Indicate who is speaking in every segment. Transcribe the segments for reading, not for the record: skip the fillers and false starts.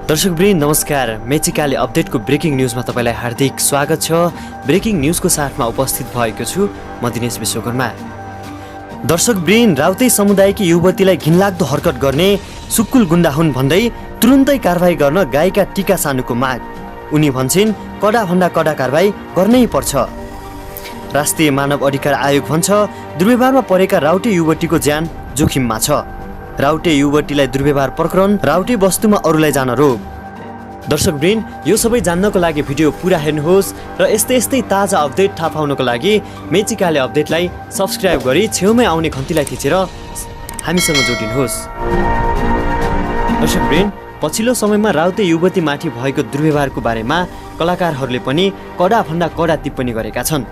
Speaker 1: दर्शकवृन्द नमस्कार। मेचिकाले अपडेटको ब्रेकिङ न्युजमा तपाईलाई हार्दिक स्वागत छ। ब्रेकिङ न्युजको साथमा उपस्थित भएको छु म दिनेश विश्वकर्मा। दर्शकवृन्द, राउते समुदायकी युवतीलाई घिनलाग्दो हरकत गर्ने सुक्कुल गुण्डा हुन् भन्दै तुरुन्तै कारबाही गर्न गायिका टिका सानुको माग। उनी भन्छन् कडाभन्दा कडा कारबाही गर्नै पर्छ। राष्ट्रिय मानव अधिकार आयोग भन्छ दुर्व्यवहारमा परेका राउटे युवतीको ज्यान जोखिममा छ। राउटे युवतीलाई दुर्व्यवहार प्रकरण, राउटे वस्तुमा अरूलाई जान रोक। दर्शकवृन्द, यो सबै जान्नको लागि भिडियो पुरा हेर्नुहोस् र यस्तै ताजा अपडेट थाहा पाउनको लागि मेचिकाले अपडेटलाई सब्स्क्राइब गरी छेउमै आउने घन्टीलाई थिचेर हामीसँग जोडिनुहोस्। दर्शकवृन्द, पछिल्लो समयमा राउटे युवतीमाथि भएको दुर्व्यवहारको बारेमा कलाकारहरूले पनि कडाभन्दा कडा टिप्पणी गरेका छन्।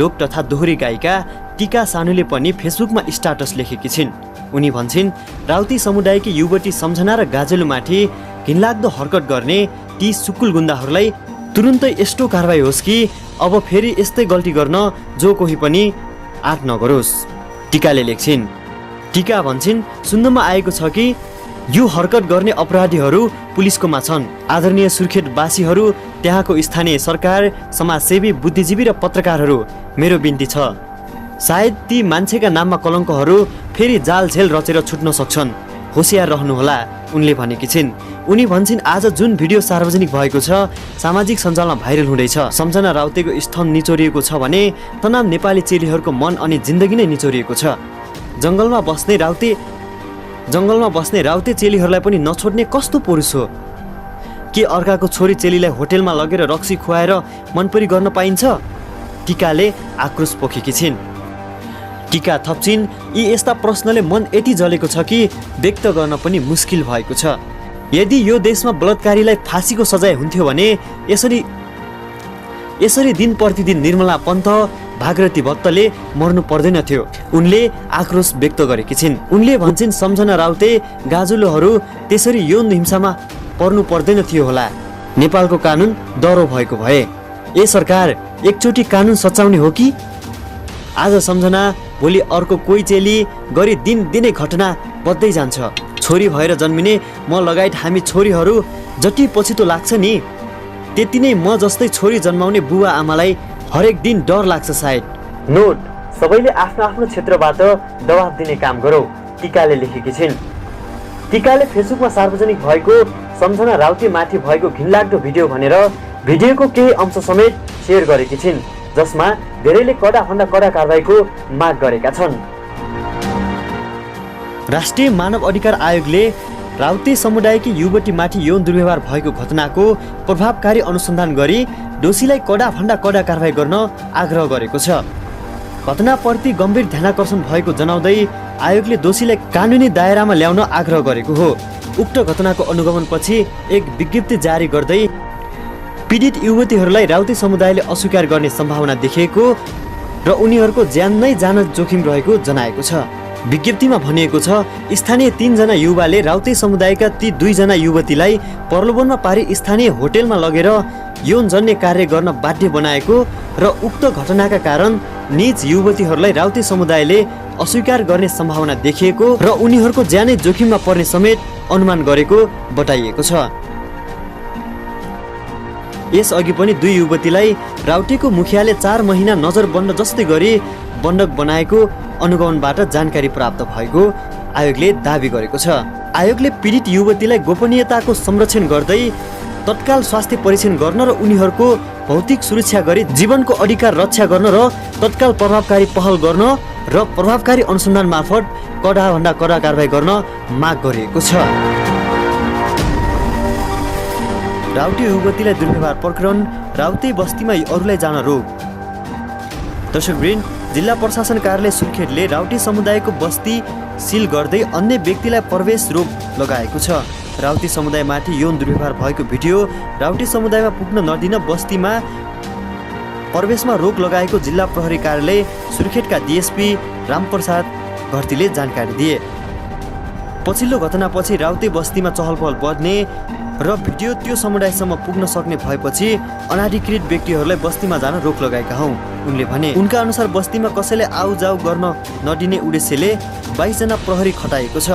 Speaker 1: लोक तथा दोहोरी गायिका टिका सानुले पनि फेसबुकमा स्ट्याटस लेखेकी छिन्। उनी भन्छन् राउती समुदायकी युवती सम्झना र गाजेलुमाथि घिनलाग्दो हरकत गर्ने ती सुकुल गुण्डाहरूलाई तुरुन्तै यस्तो कारबाही होस् कि अब फेरि यस्तै गल्ती गर्न जो कोही पनि आँट नगरोस्। टिकाले लेख्छिन्। टिका भन्छन् सुन्नमा आएको छ कि यो हरकत गर्ने अपराधीहरू पुलिसकोमा छन्। आदरणीय सुर्खेतवासीहरू, त्यहाँको स्थानीय सरकार, समाजसेवी, बुद्धिजीवी र पत्रकारहरू, मेरो बिन्ती छ, सायद ती मान्छेका नाममा कलङ्कहरू फेरि जाल झेल रचेर छुट्न सक्छन्। होसियार रहनुहोला, उनले भनेकी छिन्। उनी भन्छन् आज जुन भिडियो सार्वजनिक भएको छ सामाजिक सञ्जालमा भाइरल हुँदैछ। सम्झना राउतेको स्तन निचोरिएको छ भने तनाव नेपाली चेलीहरूको मन अनि जिन्दगी नै निचोरिएको छ। जङ्गलमा बस्ने राउते चेलीहरूलाई पनि नछोड्ने कस्तो पुरुष हो? के अर्काको छोरी चेलीलाई होटेलमा लगेर रक्सी खुवाएर मनपरी गर्न पाइन्छ? टिकाले आक्रोश पोखेकी छिन्। टिका थप्छिन् यी यस्ता प्रश्नले मन यति जलेको छ कि व्यक्त गर्न पनि मुस्किल भएको छ। यदि यो देशमा बलात्कारीलाई फाँसीको सजाय हुन्थ्यो भने यसरी दिन प्रतिदिन निर्मला पन्त, भागरथी भक्तले मर्नु पर्दैनथ्यो, उनले आक्रोश व्यक्त गरेकी छिन्। उनले भन्छन् सम्झना राउते गाजुलोहरू त्यसरी यौन हिंसामा पर्नु पर्दैन थियो होला। नेपालको कानुन डह्रो भएको भए ए सरकार एकचोटि कानुन सच्याउने हो कि? आज सम्झना, भोलि अर्को कोही चेली गरी दिनै घटना बढ्दै जान्छ। छोरी भएर जन्मिने म लगायत हामी छोरीहरू जति पछितो लाग्छ नि, त्यति नै म जस्तै छोरी जन्माउने बुवा आमालाई हरेक दिन डर लाग्छ सायद। नोट, सबैले आफ्नो आफ्नो क्षेत्रबाट दबाब दिने काम गरौँ, टिकाले लेखेकी छिन्। टिकाले फेसबुकमा सार्वजनिक भएको सम्झना राउते माथि भएको घिनलाग्दो भिडियो भनेर भिडियोको केही अंश समेत सेयर गरेकी छिन्, जसमा धेरैले कडाभन्दा कडा कारबाहीको माग गरेका छन्। राष्ट्रिय मानव अधिकार आयोगले राउते समुदायकी युवतीमाथि यौन दुर्व्यवहार भएको घटनाको प्रभावकारी अनुसन्धान गरी दोषीलाई कडाभन्दा कडा कारबाही गर्न आग्रह गरेको छ। घटनाप्रति गम्भीर ध्यानाकर्षण भएको जनाउँदै आयोगले दोषीलाई कानुनी दायरामा ल्याउन आग्रह गरेको हो। उक्त घटनाको अनुगमनपछि एक विज्ञप्ति जारी गर्दै पीडित युवतीहरूलाई राउते समुदायले अस्वीकार गर्ने सम्भावना देखिएको र उनीहरूको ज्यान नै जान जोखिम रहेको जनाएको छ। विज्ञप्तिमा भनिएको छ स्थानीय 3 जना युवाले राउते समुदायका ती 2 जना युवतीलाई प्रलोभनमा पारी स्थानीय होटेलमा लगेर यौनजन्य कार्य गर्न बाध्य बनाएको र उक्त घटनाका कारण निज युवतीहरूलाई राउते समुदायले अस्वीकार गर्ने सम्भावना देखिएको र उनीहरूको ज्यानै जोखिममा पर्ने समेत अनुमान गरेको बताइएको छ। यसअघि पनि 2 युवतीलाई राउटेको मुखियाले 4 महिना नजरबन्द जस्तै गरी बन्धक बनाएको अनुगमनबाट जानकारी प्राप्त भएको आयोगले दाबी गरेको छ। आयोगले पीडित युवतीलाई गोपनीयताको संरक्षण गर्दै तत्काल स्वास्थ्य परीक्षण गर्न र उनीहरूको भौतिक सुरक्षा गरी जीवनको अधिकार रक्षा गर्न र तत्काल प्रभावकारी पहल गर्न र प्रभावकारी अनुसन्धान मार्फत कडाभन्दा कडा कारबाही गर्न माग गरिएको छ। राउटे युवतीलाई दुर्व्यवहार प्रकरण, राउते बस्तीमा अरूलाई जान रोक। दर्शकवृन्द, जिल्ला प्रशासन कार्यालय सुर्खेतले राउटे समुदायको बस्ती सिल गर्दै अन्य व्यक्तिलाई प्रवेश रोक लगाएको छ। राउटे समुदायमाथि यौन दुर्व्यवहार भएको भिडियो राउटे समुदायमा पुग्न नदिन बस्तीमा प्रवेशमा रोक लगाएको जिल्ला प्रहरी कार्यालय सुर्खेतका डीएसपी रामप्रसाद घरतीले जानकारी दिए। पछिल्लो घटनापछि राउटे बस्तीमा चहलपहल बढ्ने र भिडियो त्यो समुदायसम्म पुग्न सक्ने भएपछि अनाधिकृत व्यक्तिहरूलाई बस्तीमा जान रोक लगाएका हौँ, उनले भने। उनका अनुसार बस्तीमा कसैले आउ जाउ गर्न नदिने उद्देश्यले 22 जना प्रहरी खटाइएको छ।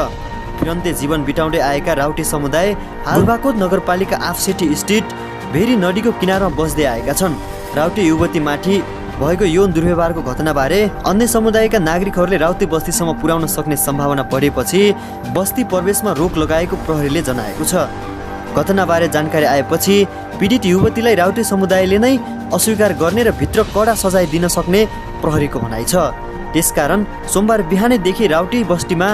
Speaker 1: फिरन्ते जीवन बिताउँदै आएका राउटे समुदाय हालबाकोट नगरपालिका आफसेटी स्ट्रिट भेरी नदीको किनारमा बस्दै आएका छन्। राउटे युवतीमाथि भएको यौन दुर्व्यवहारको घटनाबारे अन्य समुदायका नागरिकहरूले राउटे बस्तीसम्म पुर्याउन सक्ने सम्भावना बढेपछि बस्ती प्रवेशमा रोक लगाएको प्रहरीले जनाएको छ। घटनाबारे जानकारी आएपछि पीडित युवतीलाई राउटे समुदायले नै अस्वीकार गर्ने र भित्र कडा सजाय दिन सक्ने प्रहरीको भनाइ छ। त्यसकारण सोमबार बिहानैदेखि राउटे बस्तीमा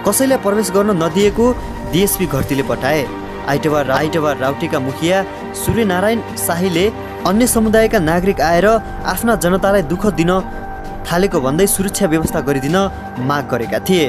Speaker 1: कसैलाई प्रवेश गर्न नदिएको डीएसपी घरतीले बताए। आइतबार राउटेका मुखिया सूर्यनारायण शाहीले अन्य समुदायका नागरिक आएर आफ्ना जनतालाई दुःख दिन थालेको भन्दै सुरक्षा व्यवस्था गरिदिन माग गरेका थिए।